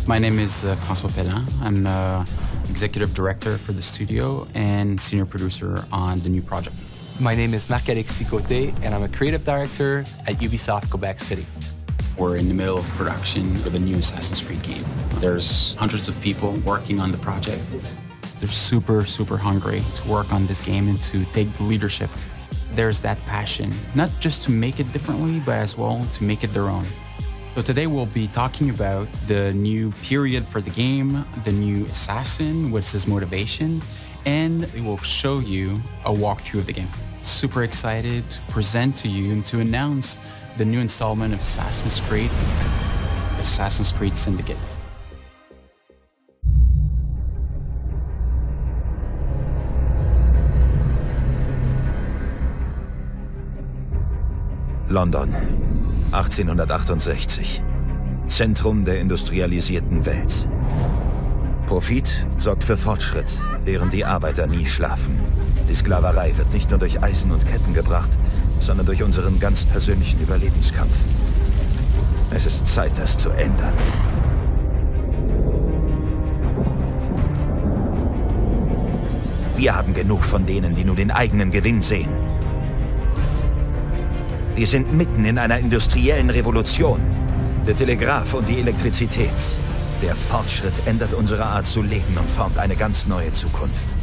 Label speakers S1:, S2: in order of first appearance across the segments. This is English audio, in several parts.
S1: My name is François Pellin. I'm executive director for the studio and senior producer on the new project.
S2: My name is Marc-Alexis Côté, and I'm a creative director at Ubisoft Quebec City.
S1: We're in the middle of production of a new Assassin's Creed game. There's hundreds of people working on the project. They're super hungry to work on this game and to take the leadership. There's that passion, not just to make it differently, but as well to make it their own. So today we'll be talking about the new period for the game, the new assassin, what's his motivation, and we will show you a walkthrough of the game. Super excited to present to you and to announce the new installment of Assassin's Creed Syndicate.
S3: London, 1868. Zentrum der industrialisierten Welt. Profit sorgt für Fortschritt, während die Arbeiter nie schlafen. Die Sklaverei wird nicht nur durch Eisen und Ketten gebracht, sondern durch unseren ganz persönlichen Überlebenskampf. Es ist Zeit, das zu ändern. Wir haben genug von denen, die nur den eigenen Gewinn sehen. Wir sind mitten in einer industriellen Revolution. Der Telegraph und die Elektrizität. Der Fortschritt ändert unsere Art zu leben und formt eine ganz neue Zukunft.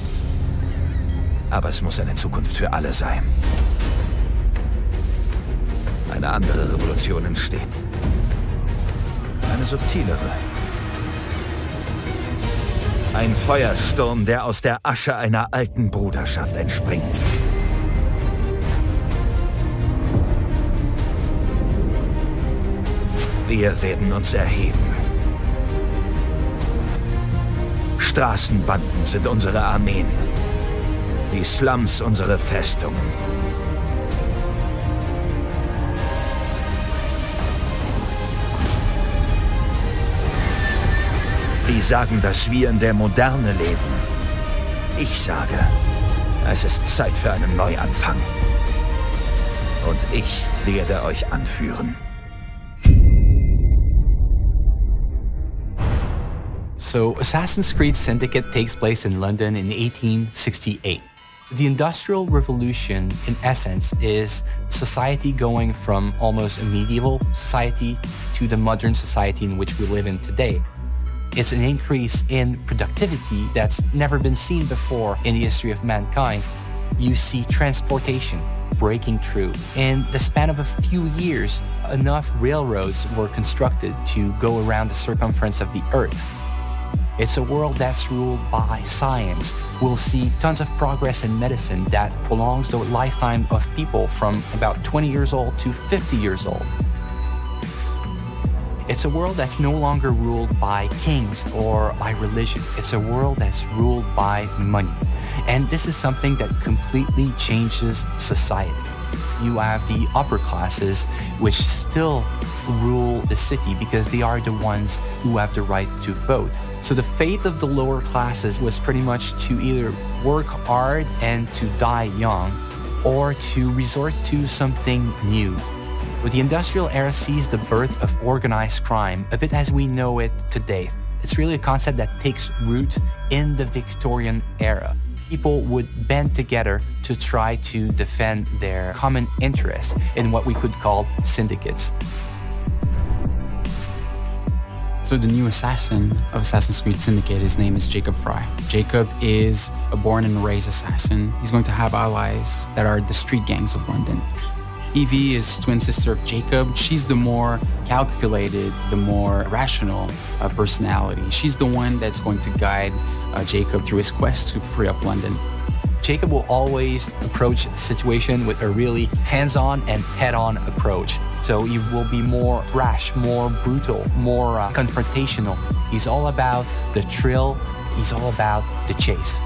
S3: Aber es muss eine Zukunft für alle sein. Eine andere Revolution entsteht. Eine subtilere. Ein Feuersturm, der aus der Asche einer alten Bruderschaft entspringt. Wir werden uns erheben. Straßenbanden sind unsere Armeen. Die Slums unsere Festungen. Die sagen, dass wir in der Moderne leben. Ich sage, es ist Zeit für einen Neuanfang. Und ich werde euch anführen.
S2: So, Assassin's Creed Syndicate takes place in London in 1868. The Industrial Revolution, in essence, is society going from almost a medieval society to the modern society in which we live in today. It's an increase in productivity that's never been seen before in the history of mankind. You see transportation breaking through. In the span of a few years, enough railroads were constructed to go around the circumference of the Earth. It's a world that's ruled by science. We'll see tons of progress in medicine that prolongs the lifetime of people from about 20 years old to 50 years old. It's a world that's no longer ruled by kings or by religion. It's a world that's ruled by money. And this is something that completely changes society. You have the upper classes, which still rule the city because they are the ones who have the right to vote. So the fate of the lower classes was pretty much to either work hard and to die young, or to resort to something new. But the industrial era sees the birth of organized crime, a bit as we know it today. It's really a concept that takes root in the Victorian era. People would band together to try to defend their common interests in what we could call syndicates.
S1: So the new assassin of Assassin's Creed Syndicate, his name is Jacob Frye. Jacob is a born and raised assassin. He's going to have allies that are the street gangs of London. Evie is twin sister of Jacob. She's the more calculated, the more rational personality. She's the one that's going to guide Jacob through his quest to free up London.
S2: Jacob will always approach the situation with a really hands-on and head-on approach. So he will be more brash, more brutal, more confrontational. He's all about the thrill. He's all about the chase.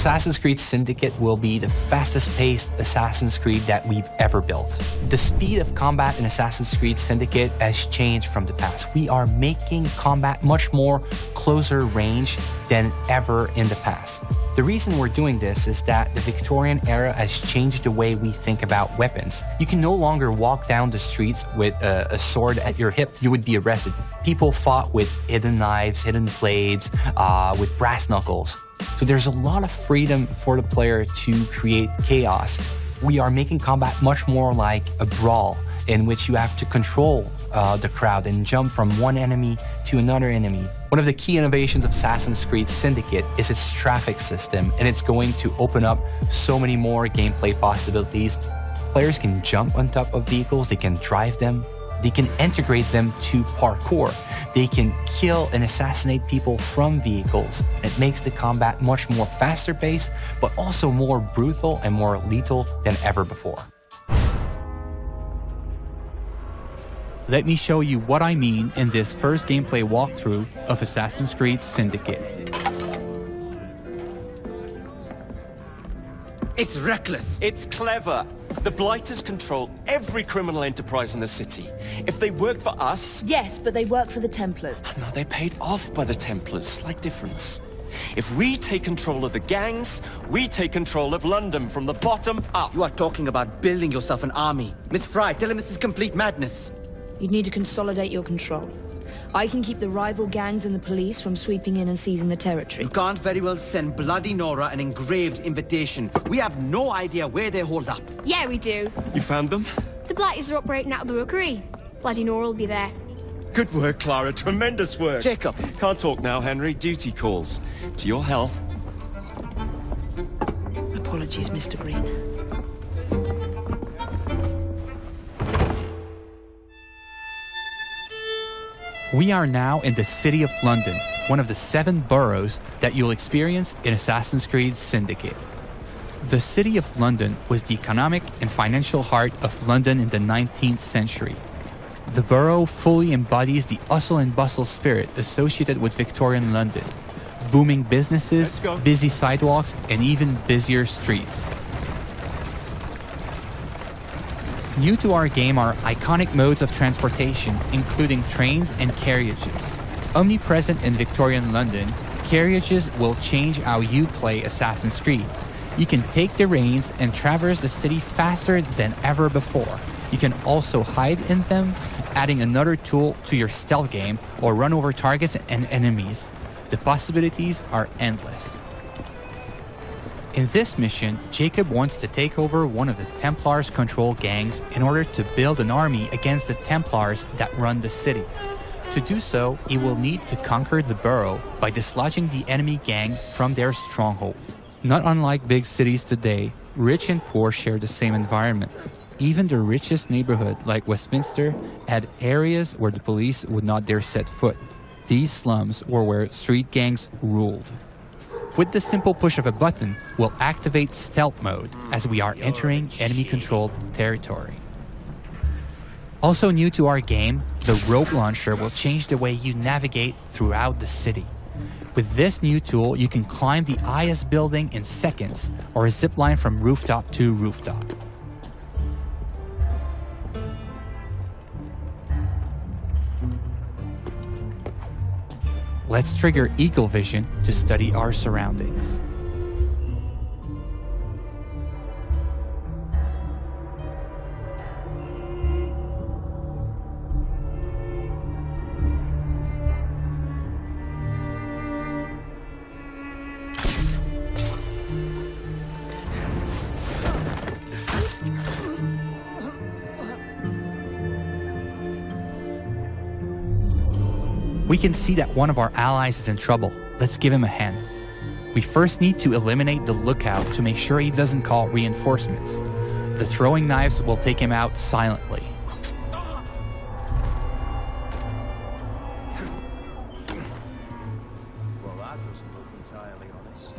S2: Assassin's Creed Syndicate will be the fastest-paced Assassin's Creed that we've ever built. The speed of combat in Assassin's Creed Syndicate has changed from the past. We are making combat much more closer range than ever in the past. The reason we're doing this is that the Victorian era has changed the way we think about weapons. You can no longer walk down the streets with a sword at your hip. You would be arrested. People fought with hidden knives, hidden blades, with brass knuckles. So there's a lot of freedom for the player to create chaos. We are making combat much more like a brawl in which you have to control the crowd and jump from one enemy to another enemy. One of the key innovations of Assassin's Creed Syndicate is its traffic system, and it's going to open up so many more gameplay possibilities. Players can jump on top of vehicles, they can drive them, they can integrate them to parkour. They can kill and assassinate people from vehicles. It makes the combat much more faster paced, but also more brutal and more lethal than ever before.
S4: Let me show you what I mean in this first gameplay walkthrough of Assassin's Creed Syndicate.
S5: It's reckless.
S6: It's clever. The Blighters control every criminal enterprise in the city. If they work for us...
S7: Yes, but they work for the Templars.
S6: No, they're paid off by the Templars. Slight difference. If we take control of the gangs, we take control of London from the bottom up.
S5: You are talking about building yourself an army. Miss Fry, tell him this is complete madness.
S7: You'd need to consolidate your control. I can keep the rival gangs and the police from sweeping in and seizing the territory.
S5: You can't very well send Bloody Nora an engraved invitation. We have no idea where they hold up.
S8: Yeah, we do.
S6: You found them?
S8: The Blighters are operating out of the Rookery. Bloody Nora will be there.
S6: Good work, Clara. Tremendous work.
S5: Jacob.
S6: Can't talk now, Henry. Duty calls. To your health.
S7: Apologies, Mr. Green.
S4: We are now in the city of London, one of the 7 boroughs that you'll experience in Assassin's Creed Syndicate. The city of London was the economic and financial heart of London in the 19th century. The borough fully embodies the hustle and bustle spirit associated with Victorian London. Booming businesses, busy sidewalks, and even busier streets. New to our game are iconic modes of transportation, including trains and carriages. Omnipresent in Victorian London, carriages will change how you play Assassin's Creed. You can take the reins and traverse the city faster than ever before. You can also hide in them, adding another tool to your stealth game, or run over targets and enemies. The possibilities are endless. In this mission, Jacob wants to take over one of the Templars' control gangs in order to build an army against the Templars that run the city. To do so, he will need to conquer the borough by dislodging the enemy gang from their stronghold. Not unlike big cities today, rich and poor share the same environment. Even the richest neighborhood, like Westminster, had areas where the police would not dare set foot. These slums were where street gangs ruled. With the simple push of a button, we'll activate stealth mode as we are entering enemy-controlled territory. Also new to our game, the rope launcher will change the way you navigate throughout the city. With this new tool, you can climb the highest building in seconds or zip line from rooftop to rooftop. Let's trigger Eagle Vision to study our surroundings. We can see that one of our allies is in trouble. Let's give him a hand. We first need to eliminate the lookout to make sure he doesn't call reinforcements. The throwing knives will take him out silently.
S3: Well, that doesn't look entirely honest.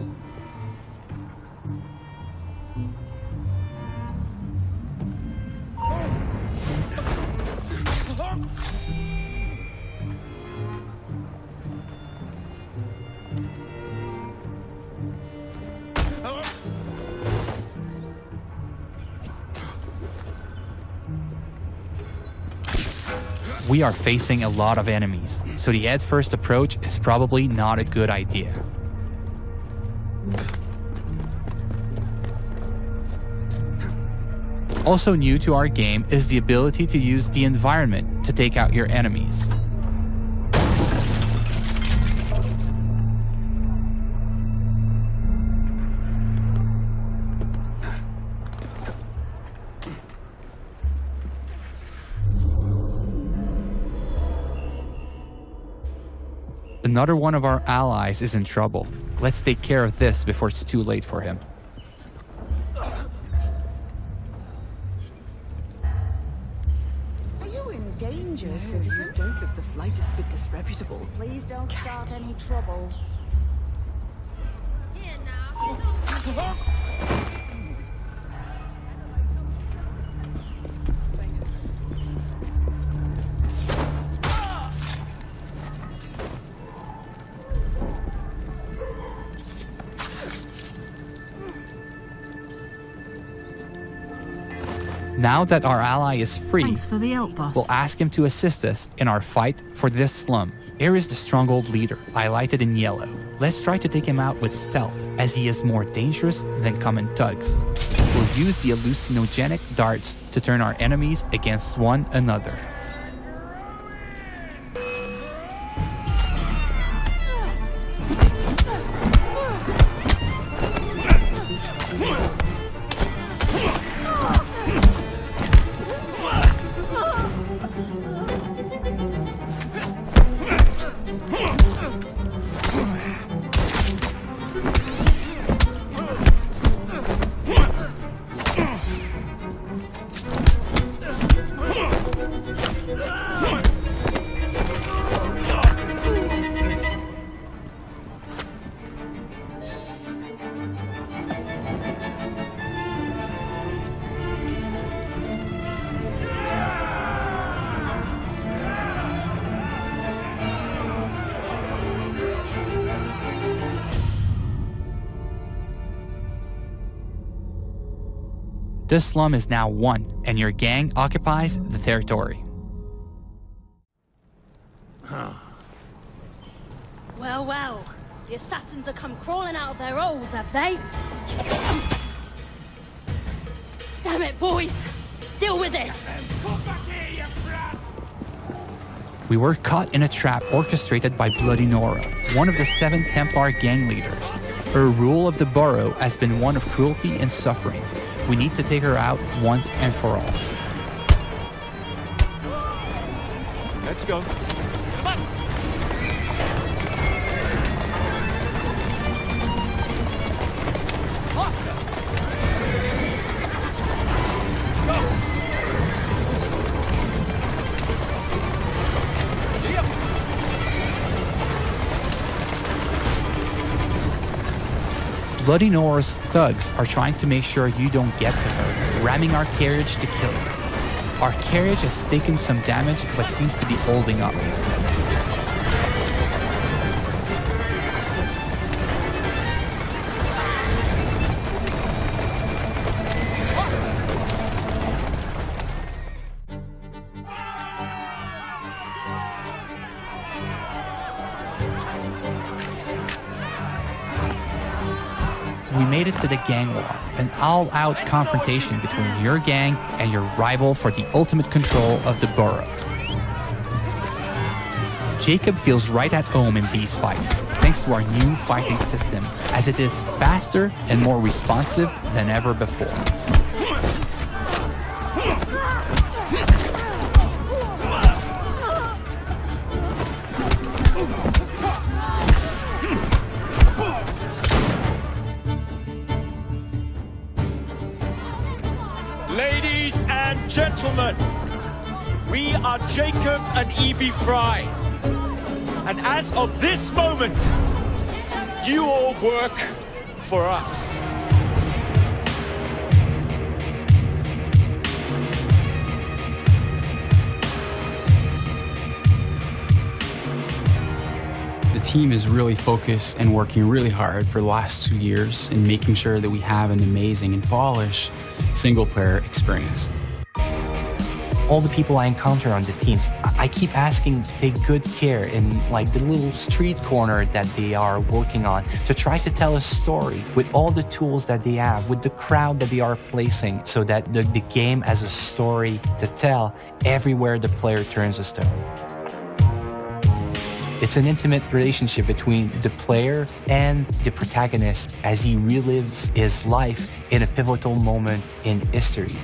S4: we are facing a lot of enemies, so the head-first approach is probably not a good idea. Also new to our game is the ability to use the environment to take out your enemies. Another one of our allies is in trouble. Let's take care of this before it's too late for him.
S9: Are you in danger, citizen? Don't look the slightest bit disreputable.
S10: Please don't start any trouble.
S8: Here now.
S4: Now that our ally is free,
S10: Thanks for the help, boss.
S4: we'll ask him to assist us in our fight for this slum. Here is the stronghold leader, highlighted in yellow. Let's try to take him out with stealth, as he is more dangerous than common thugs. We'll use the hallucinogenic darts to turn our enemies against one another. This slum is now won, and your gang occupies the territory.
S11: Well, well. The assassins have come crawling out of their holes, have they? Damn it, boys! Deal with this!
S4: We were caught in a trap orchestrated by Bloody Nora, one of the 7 Templar gang leaders. Her rule of the borough has been one of cruelty and suffering. We need to take her out once and for all.
S6: Let's go. Come on. Faster. Go. Yep.
S4: Bloody Nora's thugs are trying to make sure you don't get to her, ramming our carriage to kill her. Our carriage has taken some damage but seems to be holding up. We made it to the gang war, an all-out confrontation between your gang and your rival for the ultimate control of the borough. Jacob feels right at home in these fights, thanks to our new fighting system, as it is faster and more responsive than ever before.
S6: Ladies and gentlemen, we are Jacob and Evie Fry. And as of this moment, you all work for us.
S1: The team is really focused and working really hard for the last 2 years in making sure that we have an amazing and polished single-player experience.
S2: all the people I encounter on the teams, I keep asking to take good care in like the little street corner that they are working on, to try to tell a story with all the tools that they have, with the crowd that they are placing, so that the game has a story to tell everywhere the player turns a stone. It's an intimate relationship between the player and the protagonist as he relives his life in a pivotal moment in history.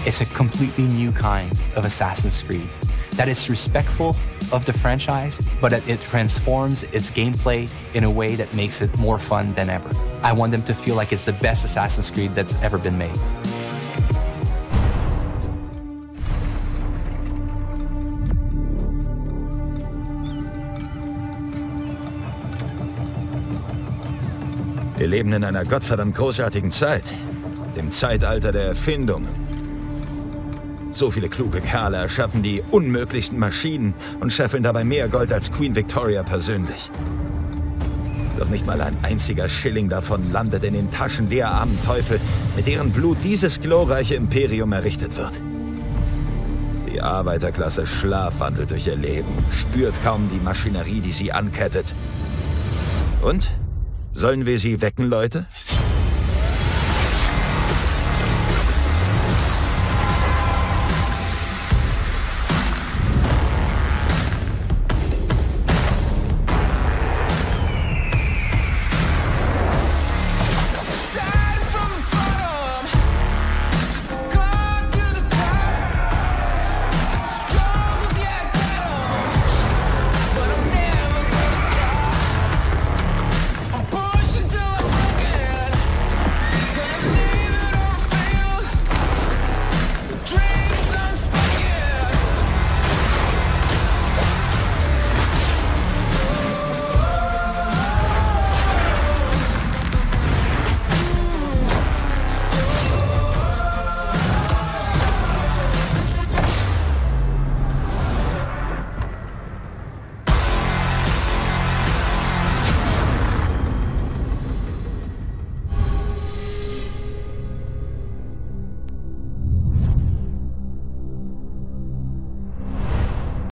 S2: It's a completely new kind of Assassin's Creed, that it's respectful of the franchise, but that it transforms its gameplay in a way that makes it more fun than ever. I want them to feel like it's the best Assassin's Creed that's ever been made.
S3: Wir leben in einer gottverdammt großartigen Zeit, dem Zeitalter der Erfindungen. So viele kluge Kerle erschaffen die unmöglichsten Maschinen und scheffeln dabei mehr Gold als Queen Victoria persönlich. Doch nicht mal ein einziger Schilling davon landet in den Taschen der armen Teufel, mit deren Blut dieses glorreiche Imperium errichtet wird. Die Arbeiterklasse schlafwandelt durch ihr Leben, spürt kaum die Maschinerie, die sie ankettet. Und? Sollen wir sie wecken, Leute?